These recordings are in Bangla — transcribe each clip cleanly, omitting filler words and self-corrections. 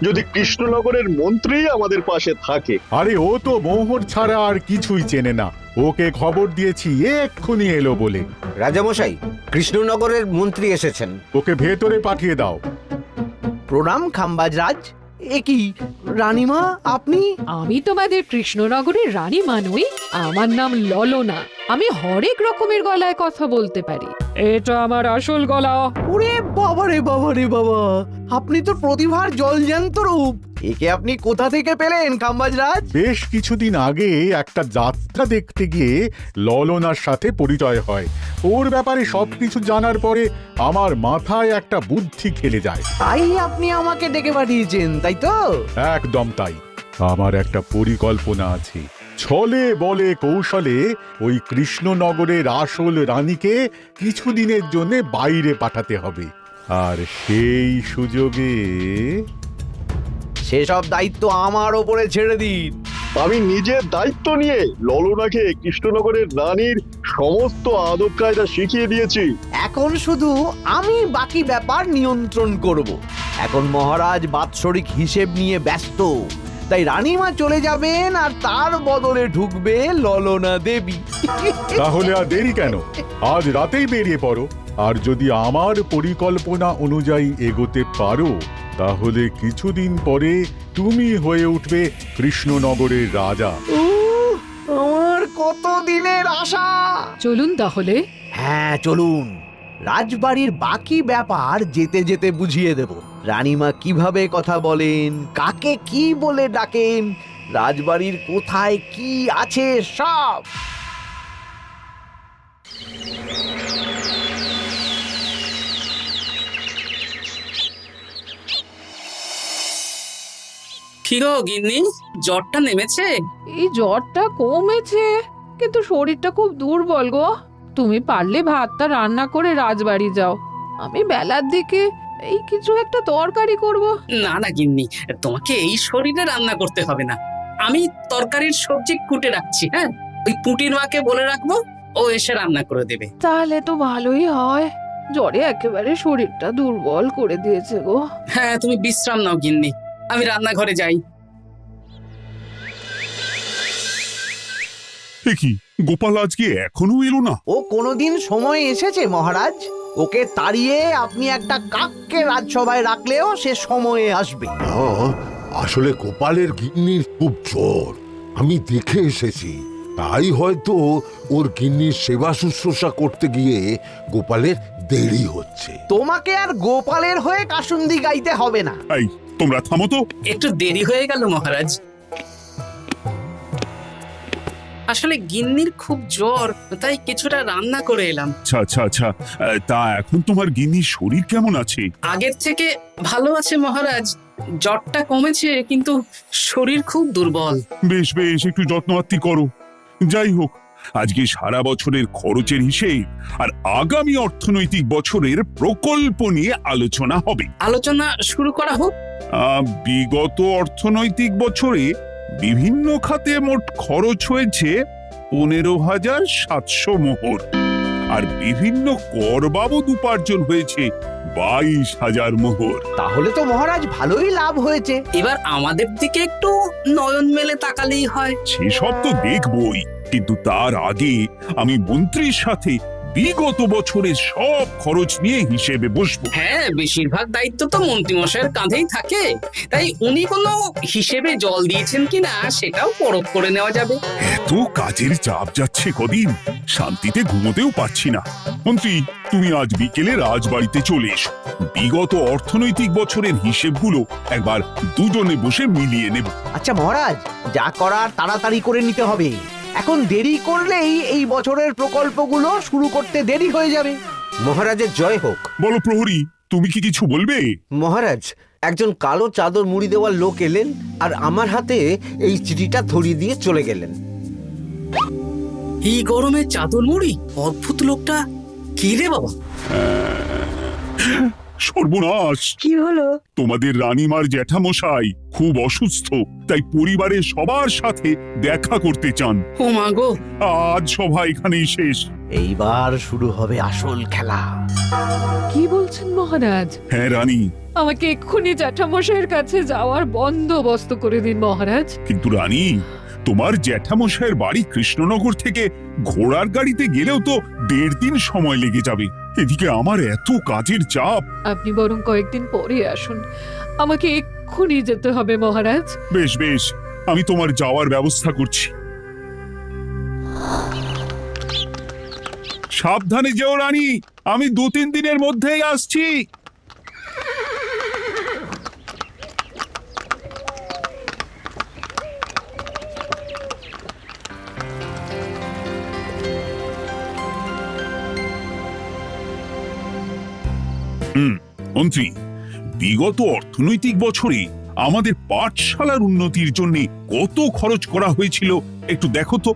যদি কৃষ্ণনগরের মন্ত্রী আমাদের পাশে থাকে। আরে ও তো মোহর ছাড়া আর কিছুই চেনে না। ওকে খবর দিয়েছি এক্ষুনি এলো বলে। রাজামশাই, কৃষ্ণনগরের মন্ত্রী এসেছেন। ওকে ভেতরে পাঠিয়ে দাও। প্রণাম খাম্বাজ রাজ। এ কি রানীমা, আপনি? আমি তোমাদের কৃষ্ণনগরের রানী নই। আমার নাম ললনা। আমি হরেক রকমের গলায় কথা বলতে পারি। এটা আমার আসল গলা। ওরে বাবা রে বাবা রে বাবা, আপনি তো প্রতিভার জলজ্যান্ত রূপ। একে আপনি কোথা থেকে পেলেন খাম্বাজ রাজ? বেশ কিছুদিন আগে একটা যাত্রা দেখতে গিয়ে ললনার সাথে পরিচয় হয়। ওর ব্যাপারে সবকিছু জানার পরে আমার মাথায় একটা বুদ্ধি খেলে যায়। তাই আপনি আমাকে ডেকে পাঠিয়েছেন, তাই তো? একদম তাই। আমার একটা পরিকল্পনা আছে। ছলে বলে কৌশলে ওই কৃষ্ণনগরের আসল রানীকে কিছুদিনের জন্য বাইরে পাঠাতে হবে, আর সেই সুযোগে সেসব দায়িত্ব আমার ওপরে ছেড়ে দিন। আমি নিজের দায়িত্ব নিয়ে ললনাকে কৃষ্ণনগরের রানীর সমস্ত আদব কায়দা শিখিয়ে দিয়েছি। এখন শুধু আমি বাকি ব্যাপার নিয়ন্ত্রণ করব। এখন মহারাজ বাৎসরিক হিসেব নিয়ে ব্যস্ত, তাই রানীমা চলে যাবেন আর তার বদলে ঢুকবে ললনা দেবী। তাহলে আর দেরি কেন? আজ রাতেই বেরিয়ে পড়ো। আর যদি আমার পরিকল্পনা অনুযায়ী এগোতে পারো, তাহলে কিছুদিন পরে তুমি হয়ে উঠবে কৃষ্ণনগরের রাজা। আমার কত দিনের আশা। চলুন তাহলে। হ্যাঁ চলুন। রাজবাড়ির বাকি ব্যাপার যেতে যেতে বুঝিয়ে দেব। রানীমা কিভাবে কথা বলেন, কাকে কি বলে ডাকেন, রাজবাড়ির কোথায় কি আছে সব। কি গো গিন্নি, জ্বরটা নেমেছে? এই জ্বরটা কমেছে, কিন্তু শরীরটা খুব দুর্বল গো। তুমি পারলে ভাতটা রান্না করে রাজবাড়ি যাও। আমি বেলার দিকে এই কিছু একটা তরকারি করব। না না গিন্নি, তোমাকে এই শরীরে রান্না করতে হবে না। আমি তরকারির সবজি কুটে রাখছি। হ্যাঁ, ওই পুটির মাকে বলে রাখবো, ও এসে রান্না করে দেবে। তাহলে তো ভালোই হয়। জ্বরে একেবারে শরীরটা দুর্বল করে দিয়েছে গো। হ্যাঁ, তুমি বিশ্রাম নাও গিন্নি, আমি রান্নাঘরে যাই। কি গোপাল আজকে এখনো এলো না? ও কোনোদিন সময় এসেছে মহারাজ? ওকে তাড়িয়ে আপনি একটা কাককে রাজসভায় রাখলেও সে সময়ে আসবে। আসলে গোপালের গিন্নির খুব জ্বর, আমি দেখে এসেছি। তাই হয়তো ওর গিন্নির সেবা শুশ্রূষা করতে গিয়ে গোপালের দেরি হচ্ছে। তোমাকে আর গোপালের হয়ে কাসুন্দি গাইতে হবে না। এই তোমরা থামো তো। একটু দেরি হয়ে গেল মহারাজ। আসলে গিন্নির খুব জ্বর, তাই কিছুটা রান্না করে এলাম। আচ্ছা আচ্ছা আচ্ছা, তা এখন তোমার গিন্নির শরীর কেমন আছে? আগের থেকে ভালো আছে মহারাজ। জ্বরটা কমেছে, কিন্তু শরীর খুব দুর্বল। বেশ বেশ, একটু যত্নআত্তি করো। যাই হোক, আজকে সারা বছরের খরচের হিসেব আর আগামী অর্থনৈতিক বছরের প্রকল্প নিয়ে আলোচনা হবে। আলোচনা শুরু করা হোক। বিগত অর্থনৈতিক বছরে বিভিন্ন খাতে মোট খরচ হয়েছে 15,700 মোহর, আর বিভিন্ন কর বাবদ উপার্জন হয়েছে 22,000 মোহর। তাহলে তো মহারাজ ভালোই লাভ হয়েছে। এবার আমাদের দিকে একটু নয়ন মেলে তাকালেই হয়। সেসব তো দেখবই, কিন্তু তার আগে আমি মন্ত্রীর সাথে বিগত বছরের সব খরচ নিয়ে হিসেবে বসবো। হ্যাঁ, বেশিরভাগ দায়িত্ব তো মন্ত্রীমশাইয়ের কাঁধেই থাকে, তাই উনি কোনো হিসেবে জল দিয়েছেন কিনা সেটাও পরখ করে নেওয়া যাবে। এত কাজের চাপ যাচ্ছে কদিন, শান্তিতে ঘুমোতেও পাচ্ছি না। মন্ত্রী, তুমি আজ বিকেলে রাজবাড়িতে চলে এসো। বিগত অর্থনৈতিক বছরের হিসেবগুলো একবার দুজনে বসে মিলিয়ে নেব। আচ্ছা মহারাজ, যা করার তাড়াতাড়ি করে নিতে হবে। এখন দেরি করলেই এই বছরের প্রকল্পগুলো শুরু করতে দেরি হয়ে যাবে। মহারাজের জয় হোক। বলো প্রহরী, তুমি কি কিছু বলবে? মহারাজ, একজন কালো চাদর মুড়ি দেওয়ার লোক এলেন আর আমার হাতে এই চিঠিটা ধরিয়ে দিয়ে চলে গেলেন। এই গরমে চাদর মুড়ি? অদ্ভুত লোকটা। কি রে বাবা? সর্বনাশ! কি হলো? তোমাদের রানীমার জ্যাঠামশাই খুব অসুস্থ, তাই পরিবারের সবার সাথে দেখা করতে চান। ও মা গো! আজ সভা এখানেই শেষ। এইবার শুরু হবে আসল খেলা। কি বলছেন মহারাজ? হ্যাঁ রানী, আমাকে এক্ষুনি জ্যাঠামশাইয়ের কাছে যাওয়ার বন্দোবস্ত করে দিন মহারাজ। কিন্তু রানী, তোমার জ্যাঠামশাইয়ের বাড়ি কৃষ্ণনগর থেকে ঘোড়ার গাড়িতে গেলেও তো 1.5 দিন সময় লেগে যাবে। এদিকে আমার এত কাজের চাপ। আপনি বরং কয়েকদিন পরে আসুন, আমাকে এক্ষুনি যেতে হবে মহারাজ। বেশ বেশ, আমি তোমার যাওয়ার ব্যবস্থা করছি। সাবধানে যেও রানী, আমি 2-3 দিনের মধ্যেই আসছি। মন্ত্রী, বিগত অর্থনৈতিক বছরে আমাদের পাঠশালার উন্নতির জন্য কত খরচ করা হয়েছিল একটু দেখো তো।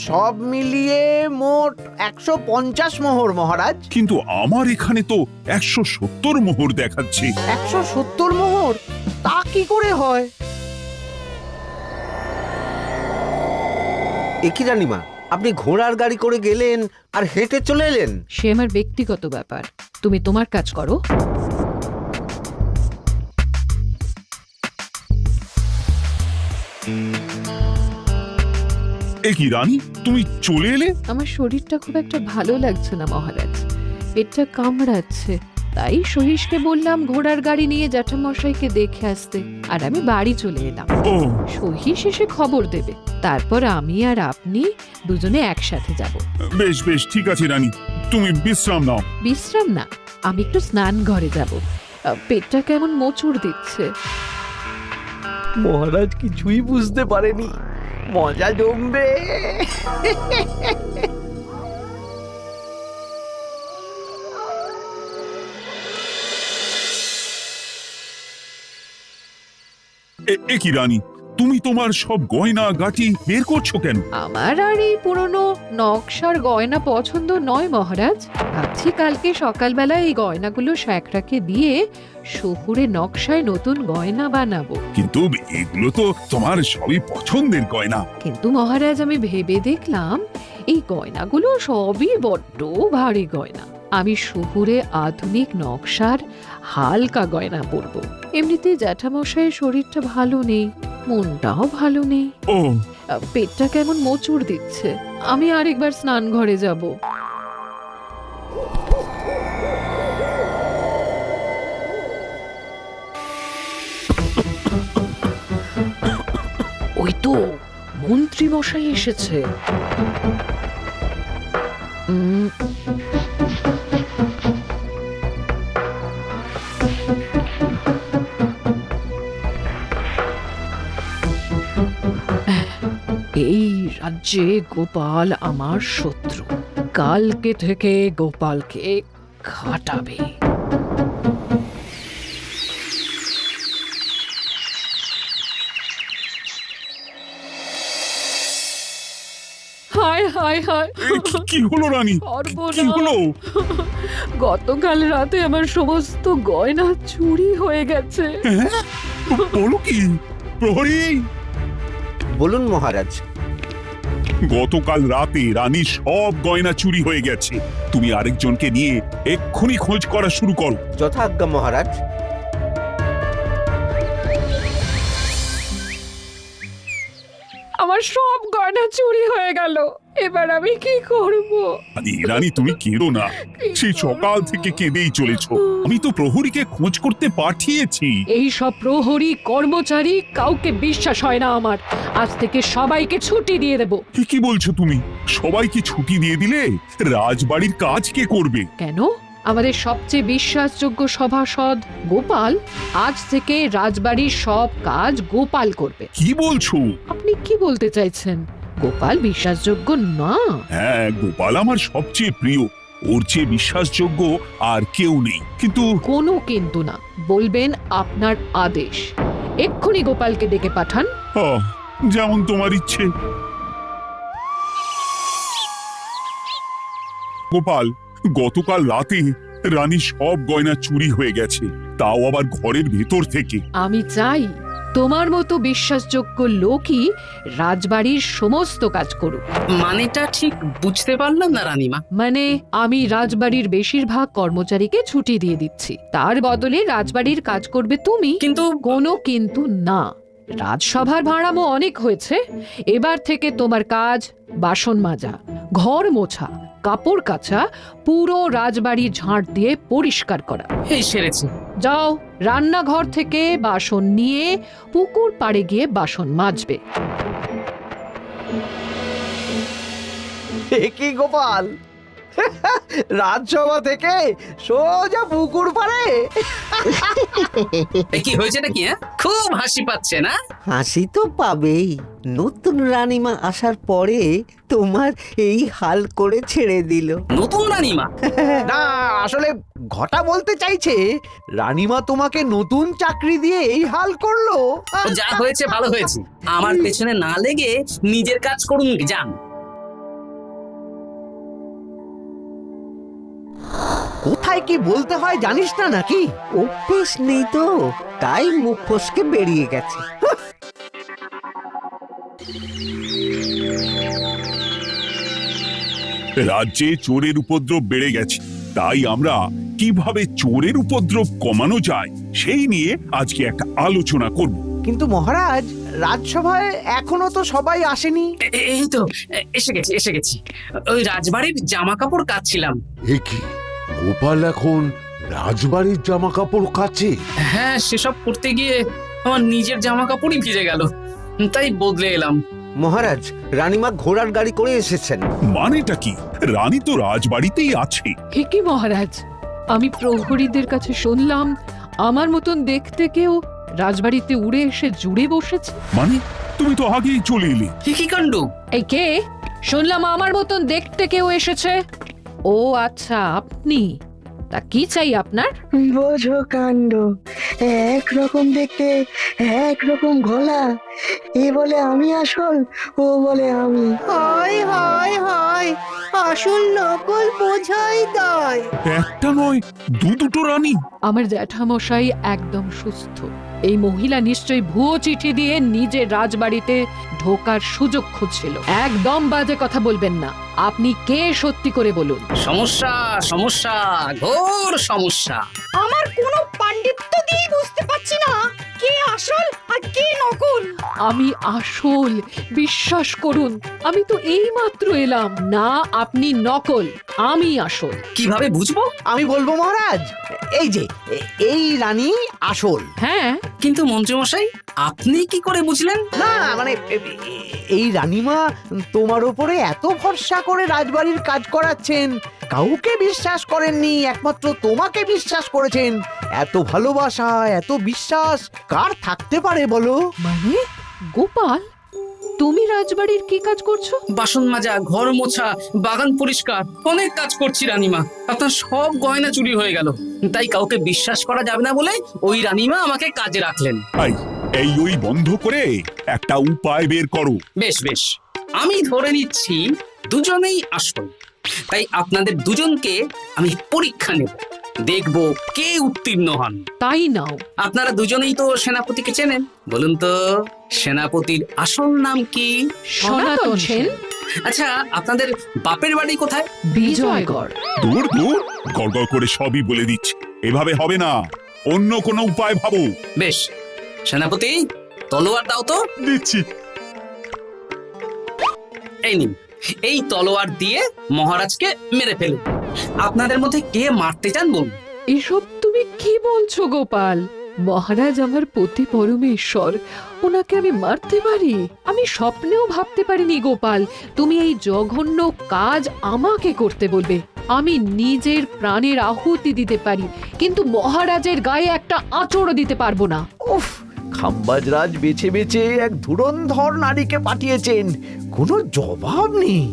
সব মিলিয়ে মোট 150 মোহর মহারাজ। কিন্তু আমার এখানে তো 170 মোহর দেখাচ্ছে। 170 মোহর? তা কি করে হয়? একই রানীমা, আপনি ঘোড়ার গাড়ি করে গেলেন আর হেঁটে চলে এলেন? সে আমার ব্যক্তিগত ব্যাপার, তুমি তোমার কাজ করো। এ কি রানী, তুমি চলে এলে? আমার শরীরটা খুব একটা ভালো লাগছে না মহারাজ, পেটটা কামড়াচ্ছে, তাই সহিসকে বললাম ঘোড়ার গাড়ি নিয়ে জ্যাঠামশাইকে দেখে আসতে, আর আমি বাড়ি চলে এলাম। ও, সহিস এসে খবর দেবে, তারপর আমি আর আপনি দুজনে একসাথে যাব। বেশ বেশ, ঠিক আছে রানী, তুমি বিশ্রাম নাও। বিশ্রাম না, আমি একটু স্নান ঘরে যাব, পেটটা কেমন মোচড় দিচ্ছে। মহারাজ কিছুই বুঝতে পারেনি, মজা জমবে। এ কি রানী, তুমি তোমার সব গয়না গাটি বের করছো কেন? আমার আর এই পুরনো নকশার গয়না পছন্দ নয় মহারাজ, ভাবছি কালকে সকালবেলা এই গয়নাগুলো শ্যাকরাকে দিয়ে শহুরে নকশায় নতুন গয়না বানাবো। কিন্তু এগুলো তো তোমার সবই পছন্দের গয়না। কিন্তু মহারাজ আমি ভেবে দেখলাম এই গয়নাগুলো সবই বড্ড ভারী গয়না, আমি শহুরে আধুনিক নকশার হালকা গয়না পরবো। এমনিতে জ্যাঠামশাইয়ের শরীরটা ভালো নেই, মনটাও ভালো নেই, ও, পেটটা কেমন মোচড় দিচ্ছে, আমি আরেকবার স্নান ঘরে যাব। ওই তো মন্ত্রী মশাই এসেছে। এই রাজ্যে গোপাল আমার শত্রু, কালকে থেকে গোপালকে খাটাবে। হায় হায় হায়, কি হলো রানী, কি হলো? গতকাল রাতে আমার সমস্ত গয়না চুরি হয়ে গেছে। হ্যাঁ? বলো কি প্রহরী? বলুন মহারাজ। গতকাল রাতে রানীর সব গয়না চুরি হয়ে গেছে। তুমি আরেকজনকে নিয়ে এক্ষুনি খোঁজ করা শুরু করো। যথাজ্ঞা মহারাজ। আমার সব গয়না চুরি হয়ে গেল, এবার আমি কি করব? রানী তুমি কেঁদো না, সেই সকাল থেকে কেঁদেই চলেছ। আমি তো প্রহরীকে খোঁজ করতে পাঠিয়েছি। এই সব প্রহরী কর্মচারী কাউকে বিশ্বাস হয় না আমার, আজ থেকে সবাইকে ছুটি দিয়ে দেব। কি বলছো তুমি? সবাইকে ছুটি দিয়ে দিলে রাজবাড়ির কাজ কে করবে? কেন? আমাদের সবচেয়ে বিশ্বাসযোগ্য সভাসদ গোপাল আজ থেকে রাজবাড়ির সব কাজ গোপাল করবে। কি বলছো? আপনি কি বলতে চাইছেন? গোপাল বিশ্বাসযোগ্য না? হ্যাঁ, গোপাল আমার সবচেয়ে প্রিয়, ওর চেয়ে বিশ্বাসযোগ্য আর কেউ নেই। কিন্তু কোনো কিন্তু না, বলবেন আপনার আদেশ। এক্ষুনি গোপালকে ডেকে পাঠান। যেমন তোমার ইচ্ছে। গোপাল, গতকাল রাতে রানীর সব গয়না চুরি হয়ে গেছে, তাও আবার ঘরের ভেতর থেকে। আমি চাই তোমার মতো বিশ্বাসযোগ্য লোকই রাজবাড়ির সমস্ত কাজ করুক। মানেটা ঠিক বুঝতে পারলাম না রানীমা। মানে আমি রাজবাড়ির বেশিরভাগ কর্মচারীকে ছুটি দিয়ে দিচ্ছি, তার বদলে রাজবাড়ির কাজ করবে তুমি। কিন্তু কোনো কিন্তু না। রাজসভার ভাড়ামো অনেক হয়েছে, এবার থেকে তোমার কাজ বাসন মাজা, ঘর মোছা, কাপড় কাচা, পুরো রাজবাড়ি ঝাঁট দিয়ে পরিষ্কার করা। এই সেরেছে। যাও, রান্নাঘর থেকে বাসন নিয়ে পুকুর পাড়ে গিয়ে বাসন মাজবে। এ কি গোপাল, রাজসভা থেকে সোজা পুকুর পাড়ে? কি হয়েছে নাকি? হ্যাঁ, খুব হাসি পাচ্ছে না? হাসি তো পাবেই, নতুন রানীমা আসার পরে তোমার এই হাল করে ছেড়ে দিল। নতুন রানীমা? না, আসলে ঘটা বলতে চাইছে রানীমা তোমাকে নতুন চাকরি দিয়ে এই হাল করলো। ও যা হয়েছে ভালো হয়েছে, আমার পেছনে না লেগে নিজের কাজ করুন যান। কোথায় কি বলতে হয় জানিস না নাকি? অভ্যেস নেই তো, তাই মুখ ফসকে বেরিয়ে গেছে। রাজ্যে চোরের উপদ্রব বেড়ে গেছে, তাই আমরা কিভাবে চোরের উপদ্রব কমানো যায় সেই নিয়ে আজকে একটা আলোচনা করব। কিন্তু মহারাজ, রাজসভায় এখনো তো সবাই আসেনি। এই তো এসে গেছি। ওই রাজবাড়ির জামা কাপড় কাচ্ছিলাম। এ কি, গোপাল এখন রাজবাড়ির জামা কাপড় কাচে? হ্যাঁ, সেসব করতে গিয়ে আমার নিজের জামা কাপড়ই ভিজে গেল, তাই বদলে এলাম। মহারাজ, রানীমা ঘোড়ার গাড়ি করে এসেছেন। মানেটা কি? রানী তো রাজবাড়িতেই আছে। হে কি মহারাজ, আমি প্রহরীদের কাছে শুনলাম আমার মতন দেখতে কেউ রাজবাড়িতে উড়ে এসে জুড়ে বসেছে। মানে তুমি তো আগেই চলে এলে। কি কাণ্ড! এই কে? শুনলাম আমার মতন দেখতে কেউ এসেছে। ও আচ্ছা, আপনি। তা কি চাই আপনার? বোঝো কাণ্ড, একরকম দেখতে একরকম গলা, এ বলে আমি আসল, ও বলে আমি। হায় হায় হায়, আসল নকল বোঝাই দায়। একটা নয়, দুটো রানী। আমার জ্যাঠামশাই একদম সুস্থ। এই মহিলা নিশ্চয়ই ভুয়ো চিঠি দিয়ে নিজের রাজবাড়িতে ঢোকার সুযোগ খুঁজছিল। একদম বাজে কথা বলবেন না। আপনি কে সত্যি করে বলুন। সমস্যা সমস্যা, ঘোর সমস্যা। আমার কোনো পাণ্ডিত্য দিয়ে বুঝতে পারছি না কে আসল আর কে নকল। আমি আসল, বিশ্বাস করুন। আমি তো এই মাত্র এলাম। না, আপনি নকল, আমি আসল। কিভাবে বুঝবো? আমি বলবো মহারাজ, এই যে এই রানী আসল। হ্যাঁ, কিন্তু মন্ত্রীমশাই, আপনি কি করে বুঝলেন? না মানে এই রানীমা তোমার উপরে এত ভরসা করে রাজবাড়ির কাজ করাচ্ছেন, কাউকে বিশ্বাস করেননি, একমাত্র তোমাকে বিশ্বাস করেছেন। এত ভালোবাসা, এত বিশ্বাস কার থাকতে পারে বলো? মানে গোপাল, তুমি রাজবাড়ির কি কাজ করছো? বাসন মাজা, ঘর মোছা, বাগান পরিষ্কার, অনেক কাজ করছি রানীমা। আপনার সব গয়না চুরি হয়ে গেল, তাই কাউকে বিশ্বাস করা যাবে না বলে ওই রানীমা আমাকে কাজে রাখলেন। এই ওই বন্ধ করে একটা উপায় বের করো। বেশ বেশ, আমি ধরে নিচ্ছি দুজনেই আসল। তাই আপনাদের দুজনকে আমি পরীক্ষা নেব, দেখব কে উত্তীর্ণ হন। তাই নাও। আপনারা দুজনেই তো সেনাপতিকে চেনেন, বলুন তো সেনাপতির আসল নাম কি? সনাতন সেন। আচ্ছা, আপনাদের বাপের বাড়ি কোথায়? বিজয়গড়। দূর দূর, গড়গড় করে সবই বলে দিচ্ছে। এভাবে হবে না, অন্য কোনো উপায় ভাবো। বেশ, সেনাপতি তলোয়ার দাও তো। দিচ্ছি। এই নিন, এই তলোয়ার দিয়ে মহারাজকে মেরে ফেলুন। আপনাদের মধ্যে কে মারতে চান বলুন। এসব তুমি কি বলছো গোপাল? মহারাজ আমার পতি পরমেশ্বর, ওনাকে আমি মারতে পারি? আমি স্বপ্নেও ভাবতে পারিনি গোপাল তুমি এই জঘন্য কাজ আমাকে করতে বলবে। আমি নিজের প্রাণের আহুতি দিতে পারি, কিন্তু মহারাজের গায়ে একটা আঁচড়ও দিতে পারবো না। উফ, খাম্বাজরাজ বেছে বেছে এক ধুরন্ধর নারীকে পাঠিয়েছেন, কোনো জবাব নেই।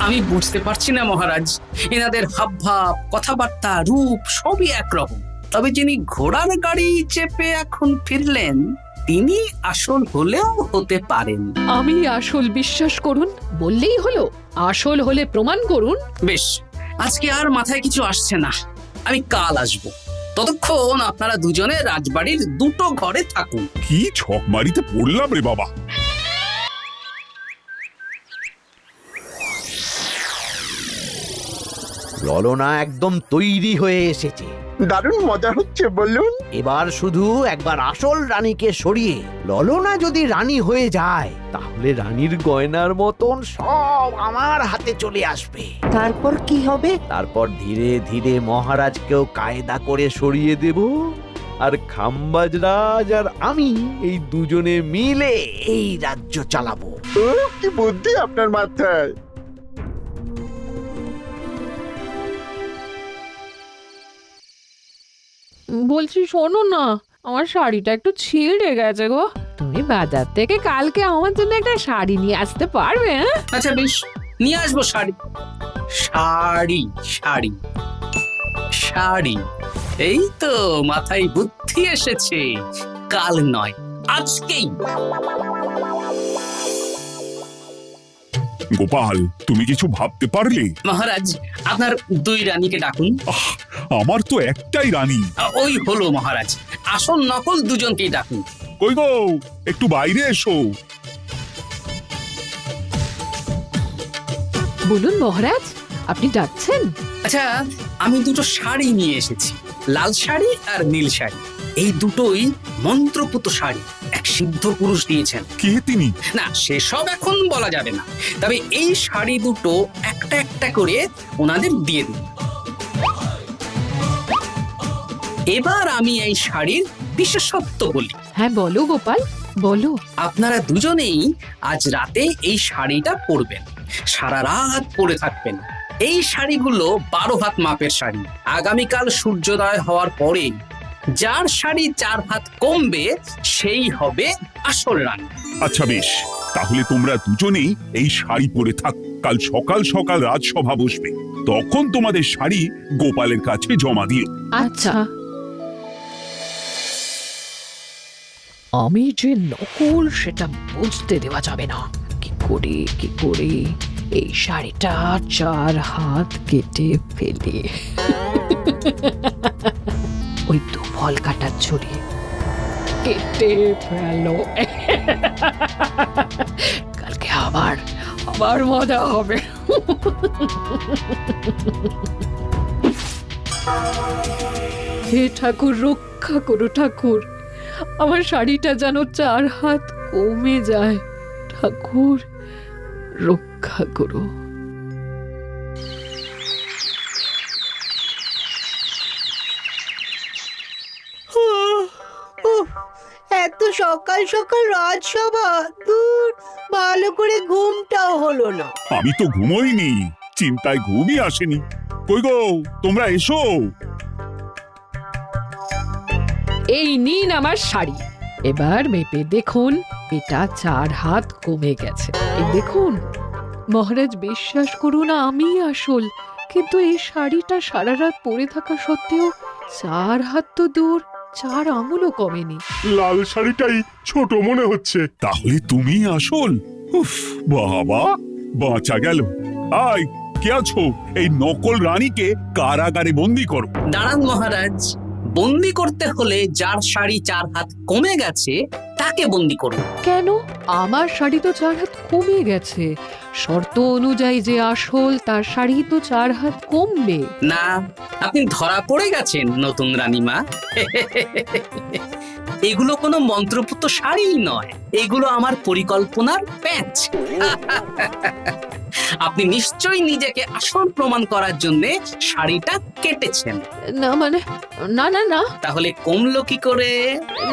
আমি বুঝতে পারছি না মহারাজ, এনাদের হাবভাব, কথাবার্তা, রূপ সবই একরকম। তবে যিনি ঘোড়ার গাড়ি চেপে এখন ফিরলেন, তিনি আসল হলেও হতে পারেন। আমি আসল, বিশ্বাস করুন। বললেই হলো? আসল হলে প্রমাণ করুন। বেশ, আজকে আর মাথায় কিছু আসছে না, আমি কাল আসবো। ততক্ষণ আপনারা দুজনে রাজবাড়ির দুটো ঘরে থাকুন। কি ছকমারিতে পড়লাম রে বাবা। ললনা একদম তৈরি হয়ে এসেছে। দারুণ মজা হচ্ছে বলুন। এবার শুধু একবার আসল রানীকে সরিয়ে ললনা যদি রানী হয়ে যায়, তাহলে রানীর গয়নার মতন সব আমার হাতে চলে আসবে। তারপর কি হবে? তারপর ধীরে ধীরে মহারাজকেও কায়দা করে সরিয়ে দেব, আর খাম্বাজ রাজ আর আমি এই দুজনে মিলে এই রাজ্য চালাবো। কি বুদ্ধি আপনার মাথায়। বলছি শোনো না, আমার শাড়িটা একটু ছিঁড়ে গেছে গো। তুমি বাজার থেকে কালকে আমার জন্য একটা শাড়ি নিয়ে আসতে পারবে? হ্যাঁ? আচ্ছা বেশ, নিয়ে আসবো শাড়ি। শাড়ি শাড়ি শাড়ি, এই তো মাথায় বুদ্ধি এসেছে। কাল নয়, আজকেই। গোপাল, তুমি কিছু ভাবতে পারলে? মহারাজ, আপনার দুই রানীকে ডাকুন। আমার তো একটাই রানী। ওই হলো মহারাজ, আসল নকল দুজনকেই ডাকুন। কই গো, একটু বাইরে এসো। বলুন মহারাজ, আপনি ডাকছেন? আচ্ছা, আমি দুটো শাড়ি নিয়ে এসেছি, লাল শাড়ি আর নীল শাড়ি। এই দুটোই মন্ত্রপুত শাড়ি, এক সিদ্ধ পুরুষ দিয়েছেন। কে তিনি? না, সেসব এখন বলা যাবে না, তবে এই শাড়ি দুটো একটা একটা করে ওনাদের দিয়ে দিন। এবার আমি এই শাড়ির বিশেষত্ব বলি। হ্যাঁ বলো গোপাল, বলো। আপনারা দুজনেই আজ রাতে এই শাড়িটা পরবেন, সারা রাত পরে থাকবেন। এই শাড়িগুলো 12 হাত মাপের শাড়ি। আগামীকাল সূর্যোদয় হওয়ার পরে যার শাড়ি 4 হাত কমবে সেই হবে আসল রানী। আচ্ছা বেশ, তাহলে তোমরা দুজনেই এই শাড়ি পরে থাক। কাল সকাল সকাল রাজসভা বসবে, তখন তোমাদের শাড়ি গোপালের কাছে জমা দিও। আচ্ছা। আমি যে নকল সেটা বুঝতে দেওয়া যাবে না। কি করে এই শাড়িটা 4 হাত কেটে ফেলে ওই দু ফল কাটার ছড়িয়ে কেটে ফেলো। কালকে আবার মজা হবে। হে ঠাকুর, রক্ষা করো ঠাকুর, আমার শাড়িটা যেন 4 হাত কমে যায়। ঠাকুর রক্ষা করো। এত সকাল সকাল রাজসভা, দূর, ভালো করে ঘুমটাও হলো না। আমি তো ঘুমোইনি, চিন্তায় ঘুমই আসেনি। কই গো, তোমরা এসো। এই নিন আমার শাড়ি, এবার মেপে দেখুন, এটা 4 হাত কমে গেছে। এই দেখুন মহারাজ, বিশ্বাস করুন আমি আসল, কিন্তু এই শাড়িটা সারা রাত পরে থাকা সত্ত্বেও 4 হাত তো দূর, 4 আঙুলও কমেনি। লাল শাড়িটাই ছোট মনে হচ্ছে। তাহলে তুমি আসল? উফ, বাবা, বাঁচা গেল। আয়, কে আছো? এই নকল রানীকে কারাগারে বন্দি করো। দাঁড়ান মহারাজ, বন্দি করতে হলে যার শাড়ি 4 হাত কমে গেছে তাকে বন্দি করুন। কেন? আমার শাড়ি তো 4 হাত কমে গেছে। শর্ত অনুযায়ী যে আসল তার শাড়ি তো 4 হাত কমবে না, আপনি ধরা পড়ে গেছেন নতুন রানীমা। এগুলো কোনো মন্ত্রপুত শাড়ি নয়, এগুলো আমার পরিকল্পনার প্যাঁচ। আপনি নিশ্চয়ই নিজেকে আসল প্রমাণ করার জন্য শাড়িটা কেটেছেন। না মানে, না না না, তাহলে কমলো কি করে?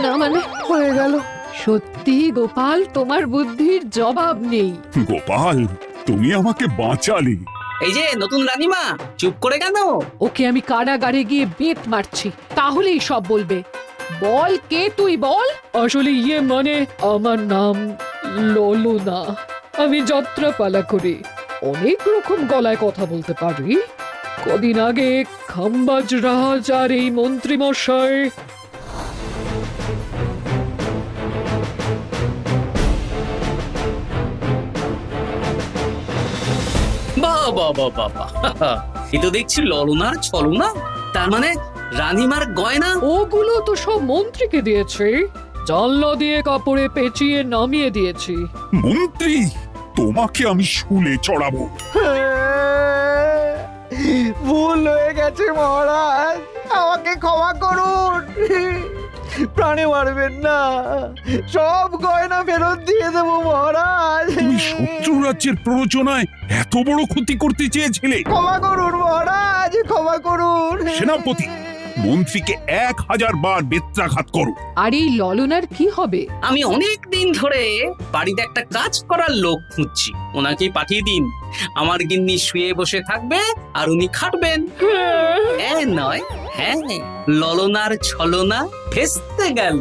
না মানে হয়ে গেল। সত্যি গোপাল, তোমার বুদ্ধির জবাব নেই। গোপাল, তুমি আমাকে বাঁচালে। এই যে নতুন রানীমা, চুপ করে কেন? ওকে আমি কারাগারে গিয়ে বেত মারছি, তাহলেই সব বলবে। বল, কে তুই বল? আসলে মানে আমার নাম ললনা। আমি যাত্রাপালা করি, অনেক রকম গলায় কথা বলতে পারি। কদিন আগে খাম্বাজ রাজ আর এই মন্ত্রী মশাই বাহ বাহ বাহ বাহ বাহ, এ তো দেখছি ললনার ছলনা। তার মানে রানীমার গয়না ওগুলো তো সব মন্ত্রীকে দিয়েছি, জানলা দিয়ে কাপড়ে পেঁচিয়ে নামিয়ে দিয়েছি। মন্ত্রী, তোমাকে আমি শুলে চড়াবো। ভুল হয়ে গেছে মহারাজ, আমাকে ক্ষমা করুন। প্রাণে মারবেন না, সব গয়না ফেরত দিয়ে দেবো মহারাজ। তুমি শত্রু রাজ্যের প্ররোচনায় এত বড় ক্ষতি করতে চেয়েছিলে? ক্ষমা করুন মহারাজ, ক্ষমা করুন। সেনাপতি, মন্ত্রীকে 1000 বার বেত্রাঘাত করো। আর এই ললনার কি হবে? আমি অনেক দিন ধরে বাড়িতে একটা কাজ করার লোক খুঁজছি, ওনাকেই পাঠিয়ে দিন। আমার গিন্নি শুয়ে বসে থাকবে আর উনি খাটবেন। নয়, হ্যাঁ, ললনার ছলনা ভেস্তে গেল।